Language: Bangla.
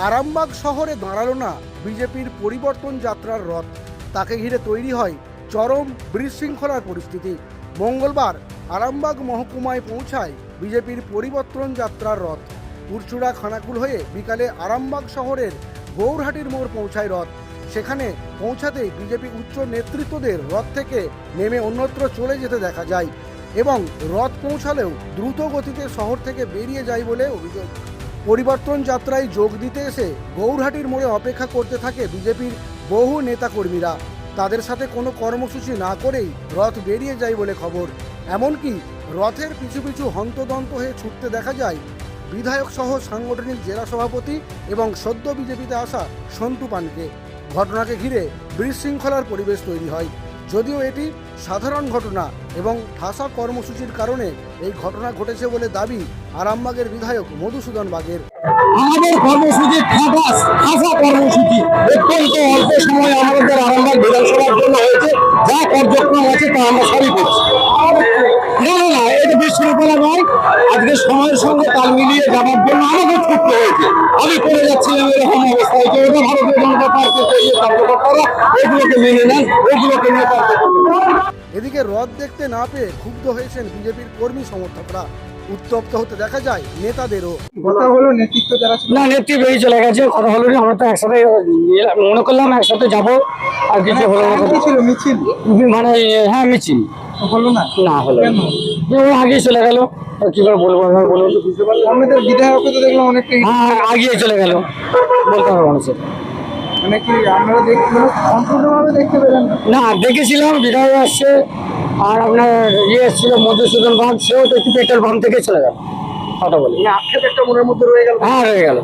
আরামবাগ শহরে দাঁড়ালো না বিজেপির পরিবর্তন যাত্রার রথ। তাকে ঘিরে তৈরি হয় চরম বিশৃঙ্খলার পরিস্থিতি। মঙ্গলবার আরামবাগ মহকুমায় পৌঁছায় বিজেপির পরিবর্তন যাত্রার রথ। পুরচুড়া খানাকুল হয়ে বিকালে আরামবাগ শহরের গৌরহাটির মোড় পৌঁছায় রথ। সেখানে পৌঁছাতেই বিজেপি উচ্চ নেতৃত্বদের রথ থেকে নেমে অন্যত্র চলে যেতে দেখা যায় এবং রথ পৌঁছালেও দ্রুত গতিতে শহর থেকে বেরিয়ে যায় বলে অভিযোগ। পরিবর্তন যাত্রায় যোগ দিতে এসে গৌরহাটির মোড়ে অপেক্ষা করতে থাকে বিজেপির বহু নেতাকর্মীরা। তাদের সাথে কোনো কর্মসূচি না করেই রথ বেরিয়ে যায় বলে খবর। এমনকি রথের পিছু পিছু হন্তদন্ত হয়ে ছুটতে দেখা যায় বিধায়ক সহ সাংগঠনিক জেলা সভাপতি এবং সদ্য বিজেপিতে আসা সন্তু পানকে। ঘটনাকে ঘিরে বিশৃঙ্খলার পরিবেশ তৈরি হয়। যদিও এটি সাধারণ ঘটনা এবং ঠাসা কর্মসূচির কারণে এই ঘটনা ঘটেছে বলে দাবি আরামবাগের বিধায়ক মধুসূদন বাগের। আমাদের কর্মসূচি ঠাসা কর্মসূচি, অত্যন্ত অল্প সময় আমাদের আরামবাগ বিধানসভার জন্য হয়েছে। যা কার্যক্রম আছে তা আমরা সবই করছি। না না না, এটা বিশৃঙ্খলা নয়। আজকে সময়ের সঙ্গে তাল মিলিয়ে যাবার জন্য আমাকে ছুটতে হয়েছে। আমি করে যাচ্ছিলাম, এরকম অবস্থা হয়েছে। ওটা ভারতীয় জনতা পার্টির কার্যকর্তারা এগুলোকে মেনে নেন, ওগুলোকে নিয়ে এদিকে রথ দেখতে না পেয়ে ক্ষুব্ধ হয়েছেন বিজেপির কর্মী সমর্থকরা। উত্তপ্ত হতে দেখা যায় নেতাদেরও। কথা হলো নেতৃত্ব যারা ছিল না, নেত্রী বেরিয়ে চলে গেছে। কথা হলো না, আমরা তো একসাথে মনে করলাম একসাথে যাবো, আর কিছু হলো না। কি ছিল মিছিল? মানে হ্যাঁ, মিছিল হলো না। না হলো, ও আগিয়ে চলে গেল। কি করে বলবো বলুন? আমাদের বিধায়ক তো দেখলাম অনেকটা হ্যাঁ, আগিয়ে চলে গেল, বলতে হবে মানুষের। মানে কি আপনারা সম্পূর্ণভাবে দেখতে পেলেন না? না, দেখেছিলাম বিধায়ক আসছে, আর আপনার ইয়ে এসেছিল মধুসূদন বাগ, সেও তো একটু পেট্রোল পাম্প থেকে চলে গেল কথা বলে। আক্ষেপ একটা মনের মধ্যে রয়ে গেল। হ্যাঁ, রয়ে গেল।